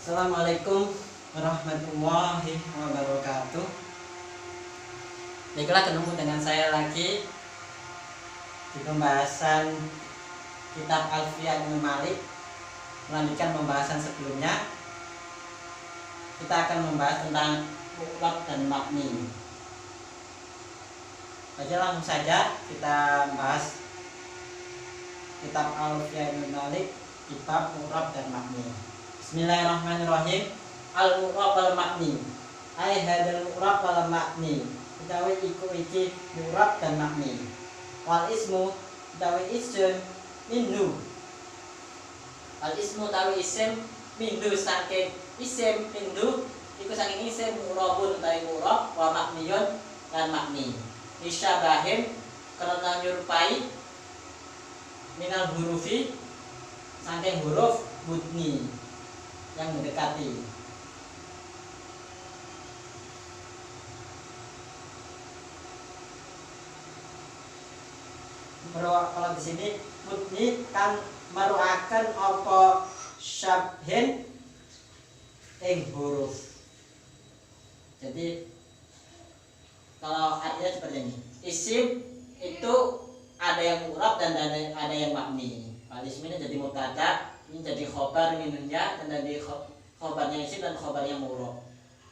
Assalamualaikum warahmatullahi wabarakatuh. Baiklah, ketemu dengan saya lagi di pembahasan kitab Alfiyah Ibnu Malik. Melanjutkan pembahasan sebelumnya, kita akan membahas tentang mu'rab dan mabni. Langsung saja kita bahas kitab Alfiyah Ibnu Malik, kitab mu'rab dan mabni. Bismillahirrahmanirrahim. Al-mu'rab wal mabni. Ai hadal mu'rab wal mabni. Utawi iku iki mu'rab dan mabni. Wal ismu utawi isim minhu. Al ismu utawi isim minhu saking isim minhu iku saking isim mu'rabun utawi mu'rab wa mabniyun lan mabni. Isyabahin karena nyerupai minal hurufi saking huruf mudni yang mendekati. Kalau di sini mudni kan meruakan apa syabhin ing huruf. Jadi kalau artinya seperti ini, isim itu ada yang mu'rab dan ada yang mabni. Kalau isim ini jadi mubtada, ini jadi khobar minunnya, dan jadi khobarnya isim dan khobarnya mu'rab.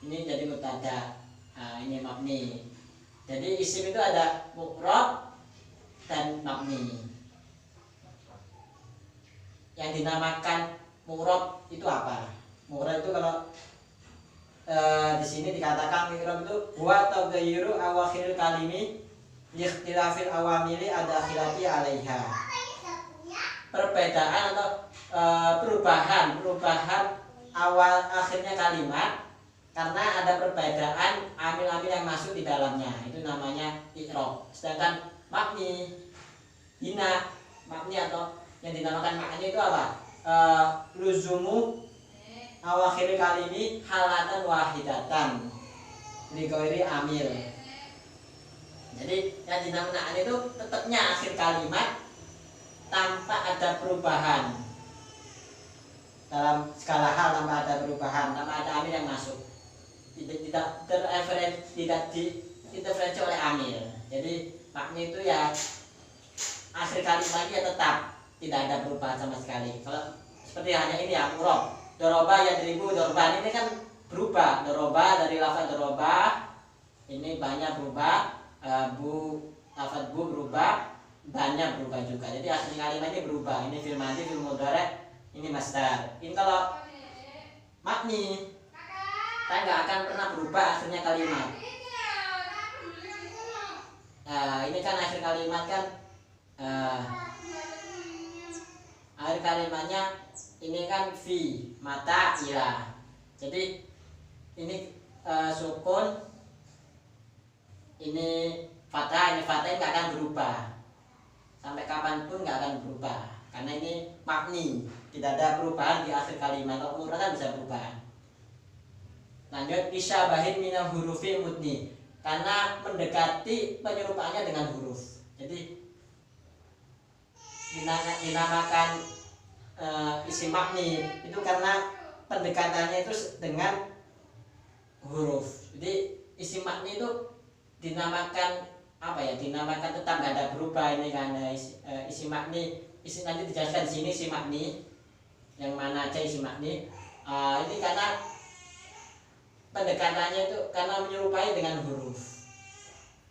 Ini jadi mubtada, nah, ini mabni. Jadi isim itu ada mu'rab dan mabni. Yang dinamakan mu'rab itu apa? Mu'rab itu kalau di sini dikatakan mu'rab itu huwa taghayyuru awakhir kalimi liikhtilafil awamili adakhilati 'alaiha. Perbedaan atau perubahan awal akhirnya kalimat karena ada perbedaan amil-amil yang masuk di dalamnya, itu namanya i'rab. Sedangkan mabni atau yang dinamakan maknanya itu apa? Luzumu awakhir kalimi halatan wahidatan li ghairi amil. Jadi yang dinamakan itu tetapnya akhir kalimat tanpa ada perubahan, dalam skala hal tanpa ada perubahan, tanpa ada amil yang masuk, tidak diinterferensi oleh amil. Jadi makna itu ya akhir kalimatnya tetap tidak ada perubahan sama sekali. Kalau seperti hanya ini ya, mu'rab doroba yadribu dorban, ini kan berubah. Doroba dari lafaz doroba ini banyak berubah, lafaz bu berubah, banyak berubah juga. Jadi akhir kalimatnya berubah. Ini fil madhi, fil mudhari', ini masdar. Ini kalau mabni kita nggak akan pernah berubah akhirnya kalimat. Ini kan akhir kalimat kan, akhir kalimatnya ini kan fi mata ila. Jadi ini sukun, ini fathah, ini nggak akan berubah sampai kapanpun, nggak akan berubah karena ini mabni, tidak ada perubahan di akhir kalimat. Kalau mu'rab kan bisa berubah. Lanjut, isyabahin minal hurufi mudni, karena mendekati penyerupaannya dengan huruf. Jadi dinamakan isim mabni itu karena pendekatannya itu dengan huruf. Jadi isim mabni itu dinamakan apa ya? Dinamakan tetap nggak ada berubah. Ini karena isim mabni. Isim nanti dijelaskan di sini isim mabni yang mana aja isim mabni. Ini karena pendekatannya itu karena menyerupai dengan huruf.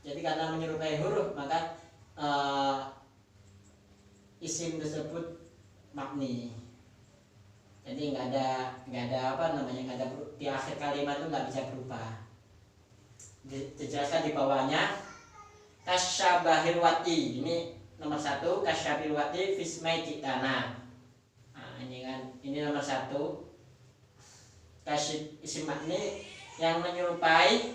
Jadi karena menyerupai huruf maka isim tersebut mabni. Jadi nggak ada apa namanya, nggak ada di akhir kalimat itu nggak bisa berubah. Dijelaskan di bawahnya, kasyabahil wati, ini nomor 1, kasyabahil wati fismai citana. Nah, ini kan, ini nomor 1, isim mabni yang menyerupai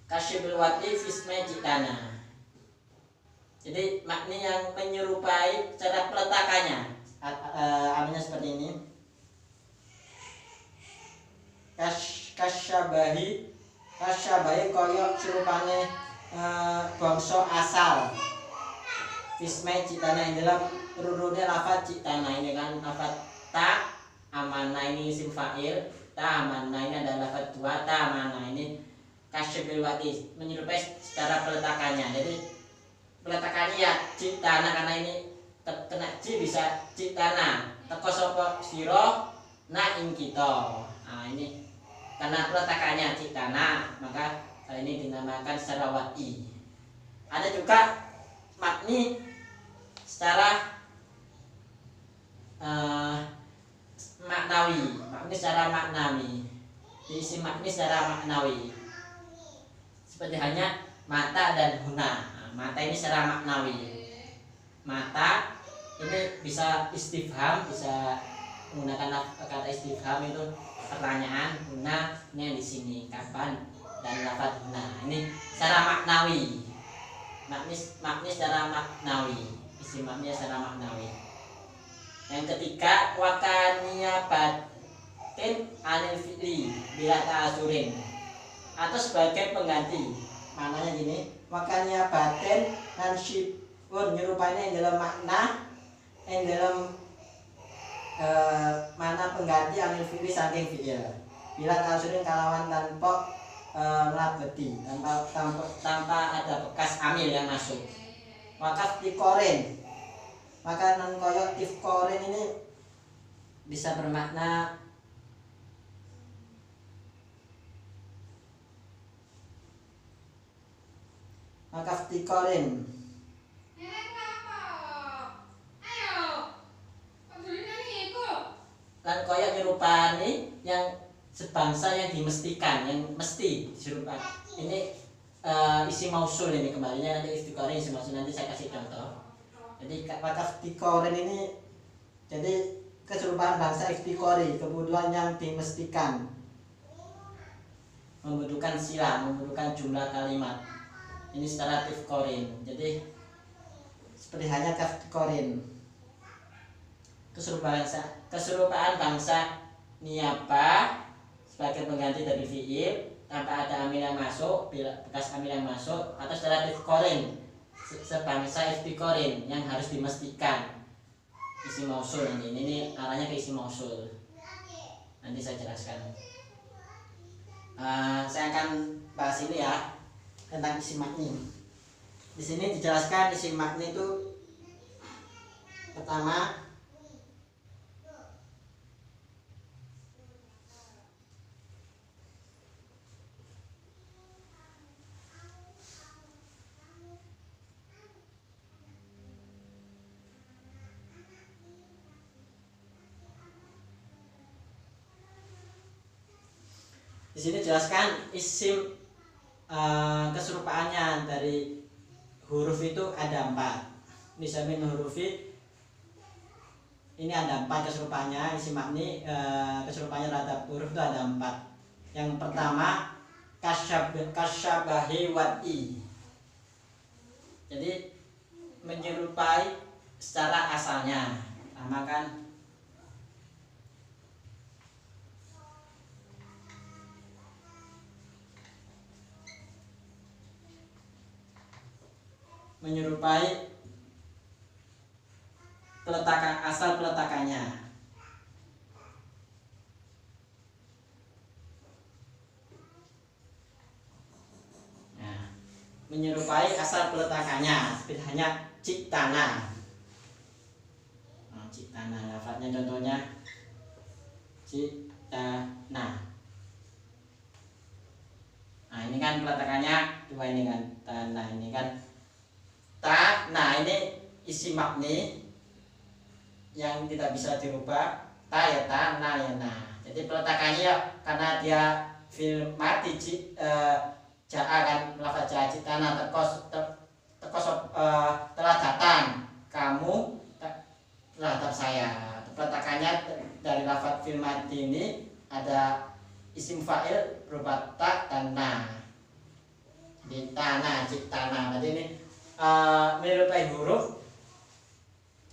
kasyabahil wati fismai citana. Jadi makni yang menyerupai cara peletakannya, amilnya seperti ini. Kasyabahi koyok serupane bangsa asal. Fismai citana, yang dalam rurunnya lafaz citana, ini kan lafaz ta amanah ini isim fa'il, ta amanah ini adalah lafaz dua, ta amanah ini kasy bil wati, menyerupai secara peletakannya. Jadi peletakannya ya citana, karena ini kena ci bisa citana, teko sapa sira na ing kita. Nah ini karena peletakannya citana, maka ini dinamakan secara wati. Ada juga makni secara maknawi, makni secara maknawi, diisi makni secara maknawi, seperti hanya mata dan huna. Nah, mata ini secara maknawi, mata ini bisa istifham, bisa menggunakan kata istifham itu pertanyaan, huna ini yang di sini kapan, dan lafaz huna ini secara maknawi, makni secara maknawi, isi makni secara maknawi. Yang ketiga, wakania batin anil fi'li bila ta'asurin, atau sebagai pengganti. Maknanya gini, wakania batin dan syibun, nyerupanya yang dalam makna, yang dalam mana pengganti anil fi'li saking fi'il bila ta'asurin kalawan tanpa melabeti, tanpa ada bekas amil yang masuk. Wakaf tikorin, maka non koyok tifkorin ini bisa bermakna wakaf tikorin. Lan koyok nyerupani yang sebangsa yang dimestikan, yang mesti diserupan. Ini isi mausul, ini kembalinya nanti istiqorin isi mausul, nanti saya kasih contoh. Jadi wakaf tikorin ini jadi keserupaan bangsa iftikori, kebutuhan yang dimestikan, membutuhkan sila, membutuhkan jumlah kalimat. Ini secara tifkorin. Jadi seperti hanya kaftikorin, keserupaan bangsa niapa sebagai pengganti dari fi'il tanpa ada amil yang masuk, bila bekas amil yang masuk, atau secara tifkorin sebangsa iftikorin yang harus dimestikan, isi mausul. Ini arahnya ke isi mausul, nanti saya jelaskan. Saya akan bahas ini ya tentang isi makni. Di sini dijelaskan isi makni itu pertama di sini jelaskan isim keserupaannya dari huruf itu ada 4. Misalnya hurufi ini ada 4 keserupaannya, isim makni keserupaannya terhadap huruf itu ada 4. Yang pertama kasyabahi wati, jadi menyerupai secara asalnya, sama kan menyerupai peletakan asal peletakannya. Nah, menyerupai asal peletakannya, seperti hanya citana. Citana, lafadznya contohnya citana. Nah ini kan peletakannya dua, ini kan tanah, ini kan ta. Nah ini isi makni yang tidak bisa dirubah, ta ya ta, na ya na. Jadi peletakannya ya karena dia fil mati jaa kan, lafaz jaa citana telah datang kamu terhadap saya. Peletakannya dari lafaz fil mati ini ada isim fa'il berupa ta dan na. Di tanah, citana. Berarti ini menyerupai huruf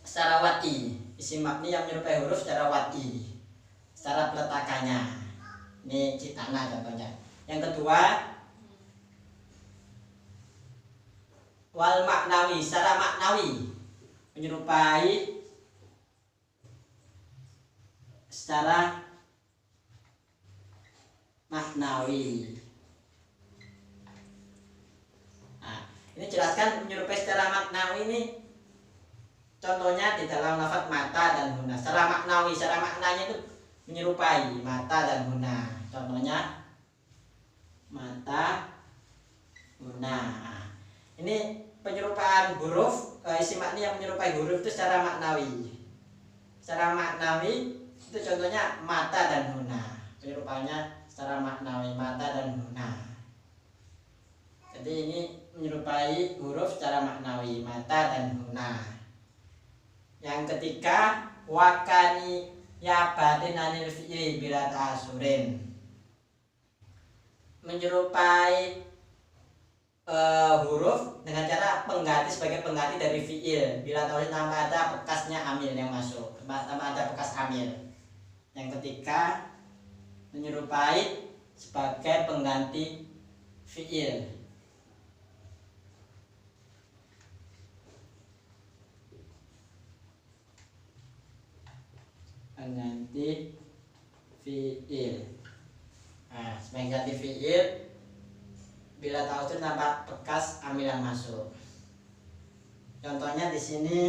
secara wati, isim makni yang menyerupai huruf secara wati, secara peletakannya. Ini citana contohnya. Yang kedua wal maknawi, secara maknawi menyerupai secara maknawi. Nah, ini jelaskan menyerupai secara maknawi ini. Contohnya di dalam lafaz mata dan huna. Secara maknawi, secara maknanya itu menyerupai mata dan huna. Contohnya mata, huna. Ini penyerupaan huruf, isi makna yang menyerupai huruf itu secara maknawi. Secara maknawi itu contohnya mata dan huna. Penyerupaannya secara maknawi mata dan huna. Jadi ini menyerupai huruf secara maknawi mata dan huna. Yang ketiga, wakani ya batin anil fi'li bila ta'asurin. Menyerupai huruf dengan cara pengganti sebagai pengganti dari fi'il bila ta'asurin tanpa ada bekasnya amil yang masuk, tanpa ada bekas amil. Yang ketiga, menyerupai sebagai pengganti fi'il. Pengganti fi'il. Nah, sebagai ganti fi'il bila ta'asurin tanpa bekas amil yang masuk. Contohnya di sini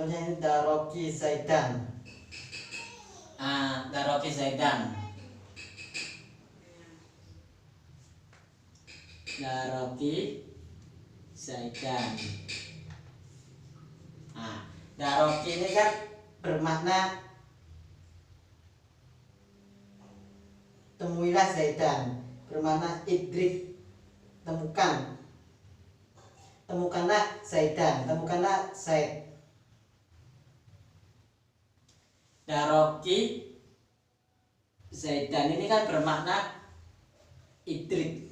ini daroki zaidan. Daroki zaidan. Daroki zaidan. Daroki ini kan bermakna temuilah zaidan, bermakna idrik, temukan. Temukanlah zaidan, temukanlah zaid. Daroki zaidan ini kan bermakna idrik.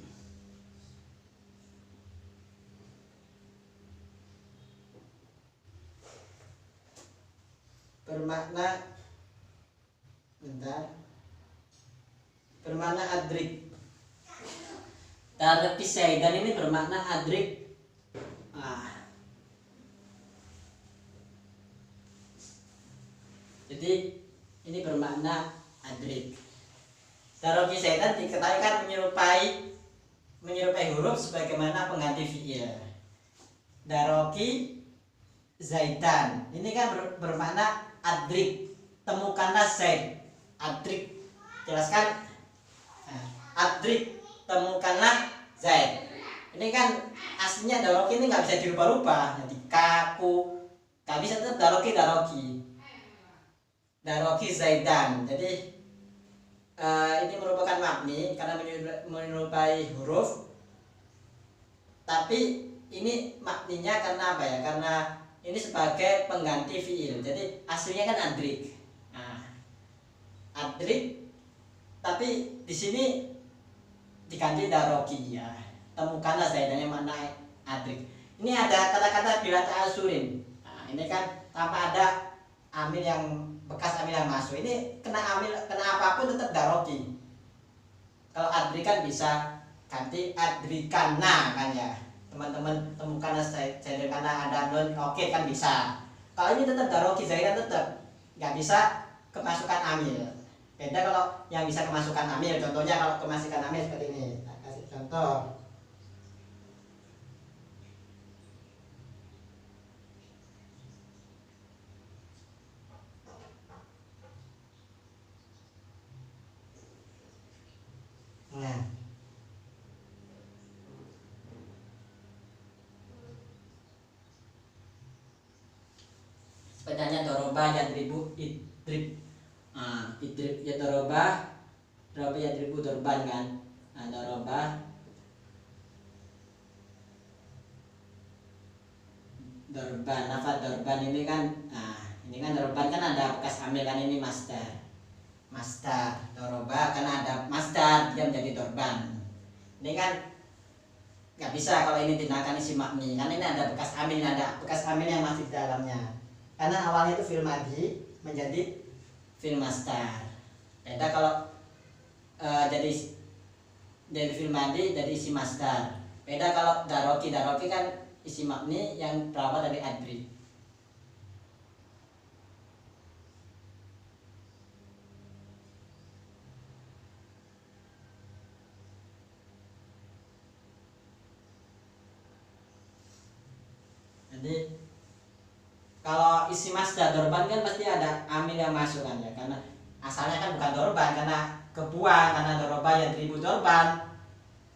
Bermakna bermakna adrik. Daroki zaidan ini bermakna adrik. Jadi ini bermakna adrik. Daroki zaidan diketahui kan menyerupai huruf sebagaimana pengganti fi'il. Daroki zaidan ini kan bermakna adrik, temukanlah zaid. Adrik, jelaskan. Adrik, temukanlah zaid. Ini kan aslinya daroki ini nggak bisa dirubah-rubah. Jadi kaku, nggak bisa, tetap daroki. Daroki zaidan. Jadi ini merupakan mabni karena menyerupai huruf. Tapi ini mabninya karena apa ya? Karena ini sebagai pengganti fi'il. Jadi aslinya kan adrik. Adrik, tapi di sini diganti daroki ya. Temukanlah zaidan yang mana adrik. Ini ada kata-kata bila ta'asurin. Ini kan tanpa ada amil yang bekas amil yang masuk. Ini kena apapun tetap daroki. Kalau adrik kan bisa ganti adrikana kan ya. Teman-teman temukanlah zaidan karena ada nun oke kan bisa. Kalau ini tetap daroki zaidan tetap nggak bisa kemasukan amil. Beda kalau yang bisa kemasukan amil. Contohnya kalau kemasukan amil seperti ini. Kita kasih contoh. Sepedanya doroba yadribu idrib. Idrib ya doroba yadribu dorban kan. Doroba dorban, dorban ini kan ini kan dorban kan ada bekas amil kan, ini masdar. masdar. Doroba karena ada masdar dia menjadi dorban. Ini kan nggak bisa kalau ini tindakan isim mabni, karena ini ada bekas amil, yang masih di dalamnya. Karena awalnya itu fi'il madhi menjadi fi'il masdar. Beda kalau jadi fi'il madhi jadi isim masdar. Beda kalau daroki kan isim mabni yang berawal dari adri. Jadi kalau isi masdar dorban kan pasti ada amil yang masuk kan ya, karena asalnya kan bukan dorban, karena kebuang, karena doroba yang ribu dorban,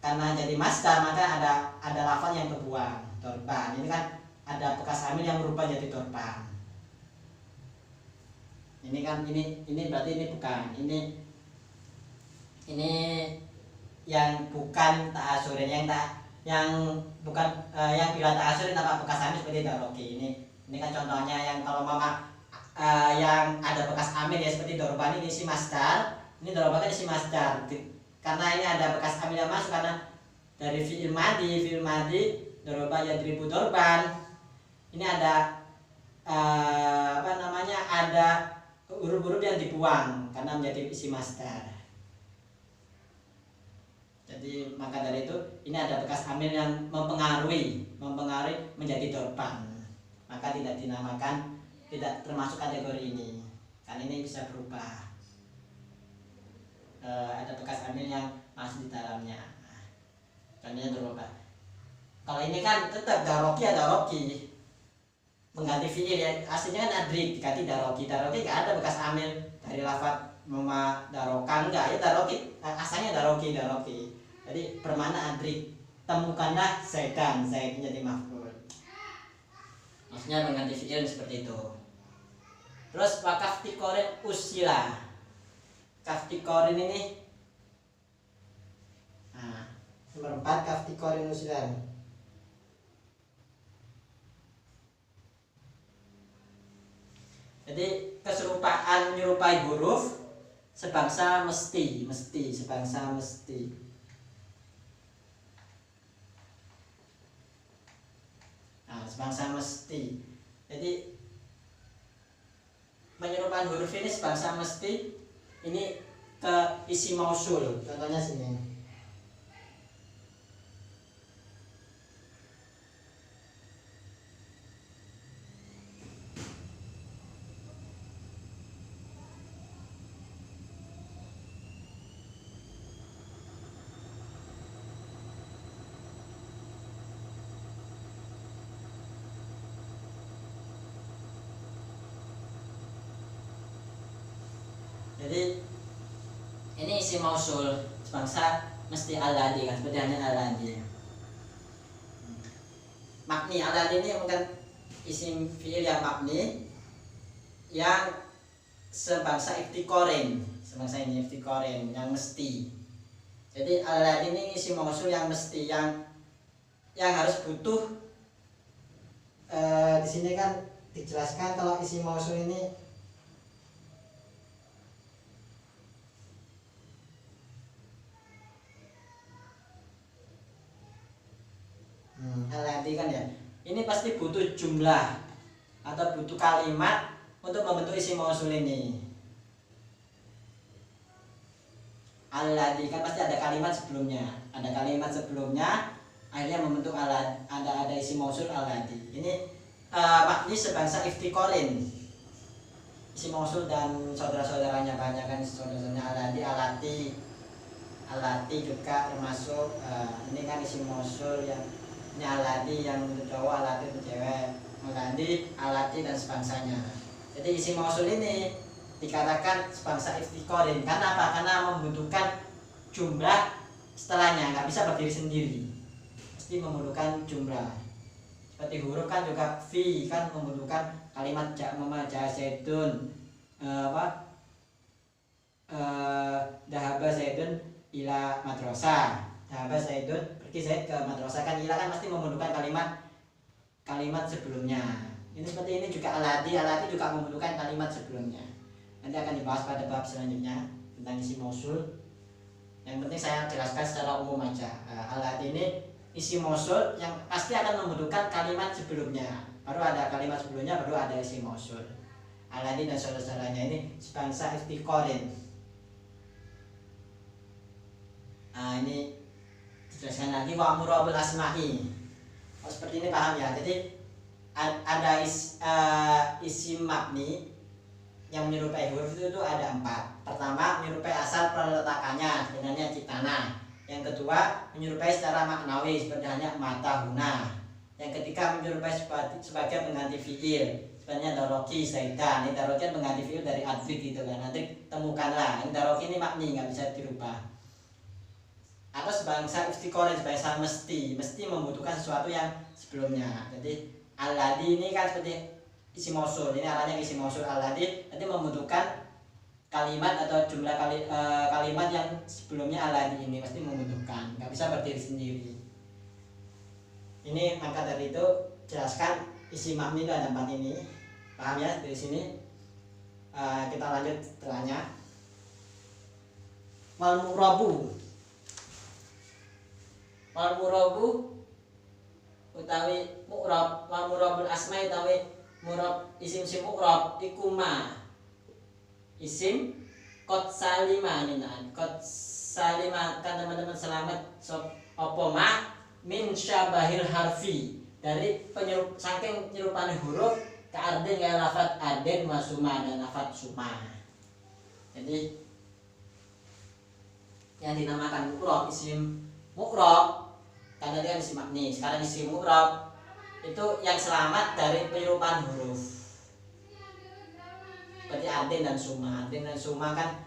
karena jadi masdar maka ada lafal yang kebuang dorban. Ini kan ada bekas amil yang berubah jadi dorban. Ini kan ini berarti ini bukan ini yang bukan ta'asurin, yang bukan yang bila ta'asurin tanpa bekas amil seperti daroki. Ini kan contohnya yang kalau mama yang ada bekas amil ya seperti dorban, ini isi masdar. Ini doroba kan isi masdar. Karena ini ada bekas amil yang masuk karena dari fi'il madhi doroba yadribu dorban. Ini ada ada huruf-huruf yang dibuang karena menjadi isi masdar. Jadi maka dari itu ini ada bekas amil yang mempengaruhi menjadi dorban. Maka tidak termasuk kategori ini. Karena ini bisa berubah. Ada bekas amil yang masih di dalamnya. Contohnya doroba. Kalau ini kan tetap daroki mengganti fi'il ya, aslinya kan adrik diganti daroki nggak ada bekas amil dari lafaz mema darokan, enggak ya, daroki asalnya daroki. Jadi bermana adrik, temukanlah zaidan, zaid jadi maf'ul. Maksudnya mengganti fi'il seperti itu. Terus wakaf tikorin usila. Kaftikorin ini nomor 4, kaftikorin usila. Jadi keserupaan menyerupai huruf sebangsa mesti. Sebangsa mesti. Jadi penyerupan huruf ini sebangsa mesti ini ke isi mausul. Contohnya sini. Jadi ini isi mausul sebangsa mesti alladhi kan, seperti hanya alladhi. Mabni alladhi ini bukan isim fi'il yang mabni yang sebangsa iftikorin, yang mesti. Jadi alladhi ini isim mausul yang mesti, yang harus butuh. Di sini kan dijelaskan kalau isim mausul ini alladhi kan ya, ini pasti butuh jumlah atau butuh kalimat untuk membentuk isim mausul ini. Alladhi kan pasti ada kalimat sebelumnya, akhirnya membentuk ada isim mausul alladhi. Ini mabni sebangsa iftikorin, isim mausul dan saudara-saudaranya banyak kan, saudaranya alati juga termasuk. Ini kan isim mausul yang ini alati yang untuk cowok, alati untuk cewek, alati dan sebangsanya. Jadi isim mausul ini dikatakan sebangsa iftikorin karena apa? Karena membutuhkan jumlah setelahnya, nggak bisa berdiri sendiri, pasti membutuhkan jumlah. Seperti huruf kan juga fi kan membutuhkan kalimat ja zaidun, dahaba zaidun ila madrasah. Dahaba zaidun, pergi Zaid ke madrasah, kan ila kan pasti membutuhkan kalimat sebelumnya. Ini seperti ini juga alati juga membutuhkan kalimat sebelumnya. nanti akan dibahas pada bab selanjutnya tentang isim mausul. Yang penting saya jelaskan secara umum aja. Al-lati ini isim mausul yang pasti akan membutuhkan kalimat sebelumnya, baru ada kalimat sebelumnya, baru ada isim mausul. Al-lati dan saudara-saudaranya ini sebangsa iftiqorin. Ini dijelaskan lagi wa murabul asma'i. Seperti ini paham ya. Jadi ada isim mabni yang menyerupai huruf itu ada 4. Pertama, menyerupai asal peletakannya, sebenarnya ciptana. Yang kedua, menyerupai secara maknawi, seperti hanya mata huna. Yang ketiga, menyerupai sebagai pengganti fiil, sebenarnya daroki zaidan. Ini daroki pengganti fiil dari adrik gitu kan. Adrik temukanlah. Ini daroki ini makni, nggak bisa dirubah. Atau sebangsa iftiqorin, sebangsa mesti membutuhkan sesuatu yang sebelumnya. Jadi al-ladzi ini kan seperti isim mausul, ini arahnya isim mausul. Al-ladzi nanti membutuhkan kalimat atau jumlah kalimat yang sebelumnya al-ladzi ini pasti membutuhkan, nggak bisa berdiri sendiri. Ini maka dari itu jelaskan isim mabni itu ada 4 ini, paham ya dari sini. Kita lanjut setelahnya. Wal murabu utawi mu'rab, wal murabul asma utawi murab isim mu'rab iku ma isim qad salima. Qad salima kan teman-teman selamat apa ma min syabahil harfi, dari saking nyerupane huruf ke arden kayak lafat aden wa suma dan lafat suma. Jadi yang dinamakan mu'rab isim mu'rab karena dia isim mabni. Sekarang isim mu'rab itu yang selamat dari penyerupaan huruf, seperti aden dan suma. Aden dan suma kan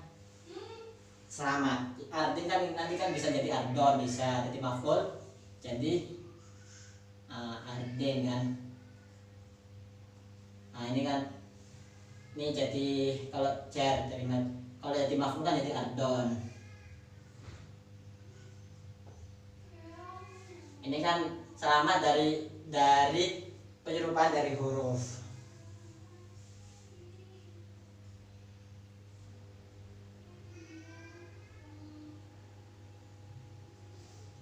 selamat. Aden kan nanti kan bisa jadi ardon, bisa jadi maf'ul, jadi aden kan. Ini kan ini jadi kalau jar jadi kalau jadi maf'ul kan jadi ardon. Ini kan selamat dari penyerupaan dari huruf.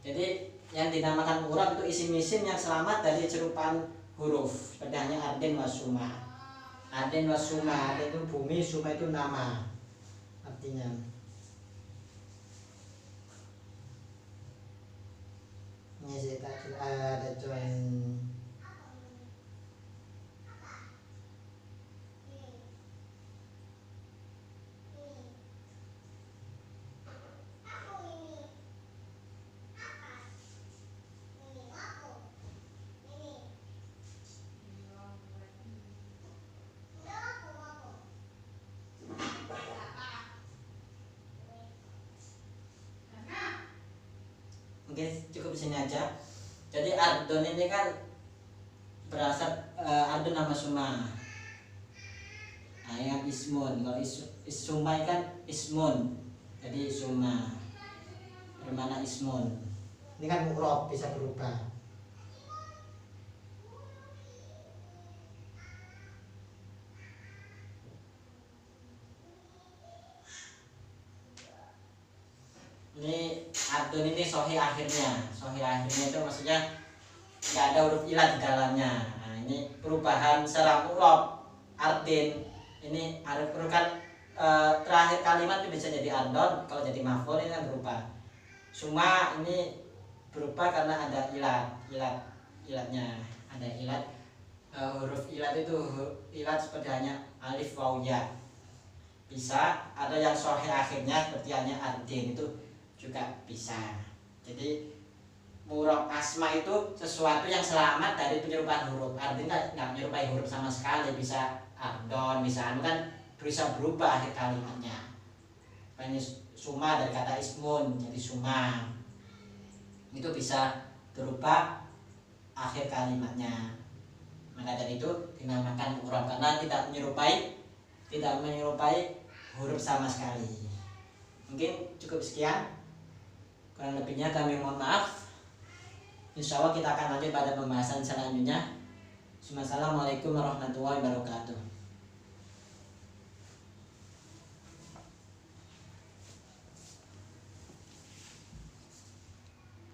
Jadi yang dinamakan mu'rab itu isim-isim yang selamat dari cerupaan huruf, seperti hanya arden wasuma. Arden wasuma, arden itu bumi, suma itu nama artinya. Ini saya ada join. Mungkin cukup di sini aja. Jadi ardon ini kan berasal ardon nama suma. Yang ismun, kalau suma kan ismun, jadi suma bermana ismun. Ini kan mu'rab bisa berubah. Ini ardon ini sohi akhirnya itu maksudnya nggak ada huruf ilat di dalamnya. Ini perubahan secara mu'rab ardin ini kan terakhir kalimat itu bisa jadi ardon, kalau jadi maf'ul ini kan berubah. Suma ini berubah karena ada ilatnya, ada ilat. Huruf ilat itu ilat seperti hanya alif waw ya. Bisa ada yang sohi akhirnya seperti hanya ardin itu juga bisa. Jadi mu'rab asma itu sesuatu yang selamat dari penyerupaan huruf. Artinya nggak menyerupai huruf sama sekali, bisa ardon, bisa kan bisa berubah akhir kalimatnya. Ini suma dari kata ismun jadi suma, itu bisa berubah akhir kalimatnya. Maka dari itu dinamakan mu'rab karena tidak menyerupai huruf sama sekali. Mungkin cukup sekian. Kurang lebihnya kami mohon maaf. Insya Allah kita akan lanjut pada pembahasan selanjutnya. Assalamualaikum warahmatullahi wabarakatuh.